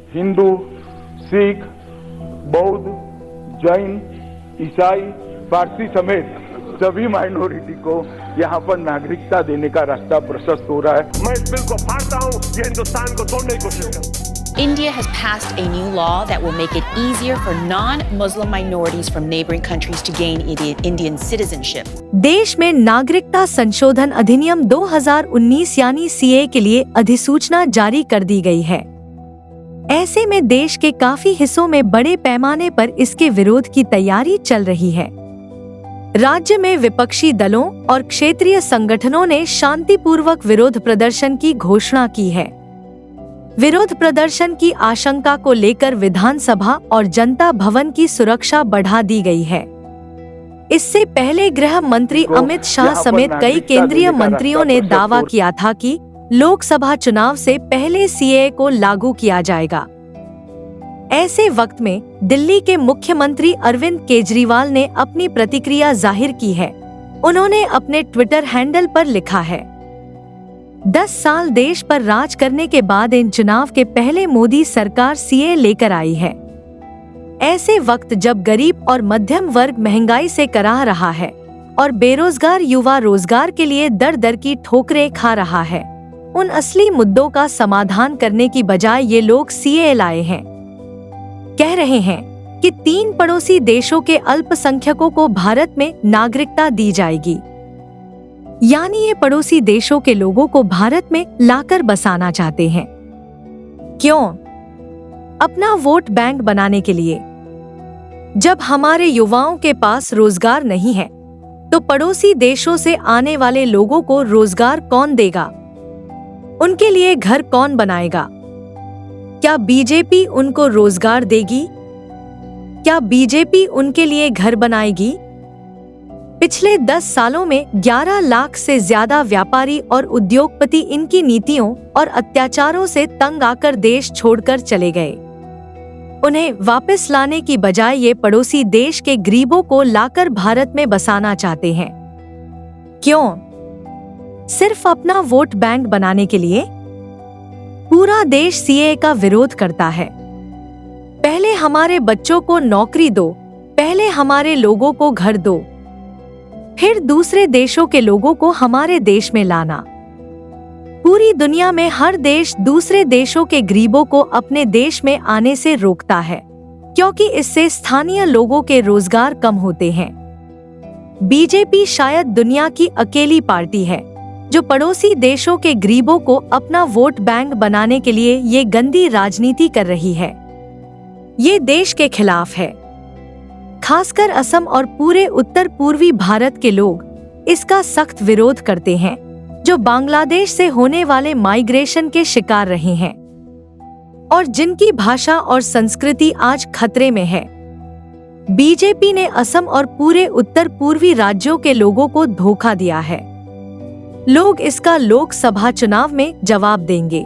हिंदू, सिख, बौद्ध, जैन, ईसाई, पारसी समेत सभी माइनॉरिटी को यहाँ पर नागरिकता देने का रास्ता प्रशस्त हो रहा है। मैं इस बिल को फाड़ता हूँ, ये हिंदुस्तान को तोड़ने की कोशिश करता हूँ। India has passed a new law that will make it easier for non-Muslim minorities from neighboring countries to gain Indian citizenship. देश में नागरिकता संशोधन अधिनियम 2019 यानी सीए के लिए अधिसूचना जारी कर दी गई है। ऐसे में देश के काफी हिस्सों में बड़े पैमाने पर इसके विरोध की तैयारी चल रही है। राज्य में विपक्षी दलों और क्षेत्रीय संगठनों ने शांतिपूर्वक विरोध प्रदर्शन की घोषणा की है। विरोध प्रदर्शन की आशंका को लेकर विधानसभा और जनता भवन की सुरक्षा बढ़ा दी गई है। इससे पहले गृह मंत्री अमित शाह समेत कई केंद्रीय मंत्रियों ने दावा किया था कि लोकसभा चुनाव से पहले सीएए को लागू किया जाएगा। ऐसे वक्त में दिल्ली के मुख्यमंत्री अरविंद केजरीवाल ने अपनी प्रतिक्रिया जाहिर की है। उन्होंने अपने ट्विटर हैंडल पर लिखा है, 10 साल देश पर राज करने के बाद इन चुनाव के पहले मोदी सरकार सीए लेकर आई है। ऐसे वक्त जब गरीब और मध्यम वर्ग महंगाई से कराह रहा है और बेरोजगार युवा रोजगार के लिए दर दर की ठोकरें खा रहा है, उन असली मुद्दों का समाधान करने की बजाय ये लोग सीए लाए हैं। कह रहे हैं कि 3 पड़ोसी देशों के अल्पसंख्यकों को भारत में नागरिकता दी जाएगी, यानी ये पड़ोसी देशों के लोगों को भारत में लाकर बसाना चाहते हैं। क्यों? अपना वोट बैंक बनाने के लिए। जब हमारे युवाओं के पास रोजगार नहीं है, तो पड़ोसी देशों से आने वाले लोगों को रोजगार कौन देगा? उनके लिए घर कौन बनाएगा? क्या बीजेपी उनको रोजगार देगी? क्या बीजेपी उनके लिए घर बनाएगी? पिछले 10 सालों में 11 लाख से ज्यादा व्यापारी और उद्योगपति इनकी नीतियों और अत्याचारों से तंग आकर देश छोड़कर चले गए। उन्हें वापस लाने की बजाय ये पड़ोसी देश के गरीबों को लाकर भारत में बसाना चाहते हैं। क्यों? सिर्फ अपना वोट बैंक बनाने के लिए? पूरा देश सीएए का विरोध करता है। पहले हमारे बच्चों को नौकरी दो, पहले हमारे लोगों को घर दो, फिर दूसरे देशों के लोगों को हमारे देश में लाना। पूरी दुनिया में हर देश दूसरे देशों के गरीबों को अपने देश में आने से रोकता है, क्योंकि इससे स्थानीय लोगों के रोजगार कम होते हैं। बीजेपी शायद दुनिया की अकेली पार्टी है जो पड़ोसी देशों के गरीबों को अपना वोट बैंक बनाने के लिए ये गंदी राजनीति कर रही है। ये देश के खिलाफ है। खासकर असम और पूरे उत्तर पूर्वी भारत के लोग इसका सख्त विरोध करते हैं, जो बांग्लादेश से होने वाले माइग्रेशन के शिकार रहे हैं और जिनकी भाषा और संस्कृति आज खतरे में है। बीजेपी ने असम और पूरे उत्तर पूर्वी राज्यों के लोगों को धोखा दिया है। लोग इसका लोकसभा चुनाव में जवाब देंगे।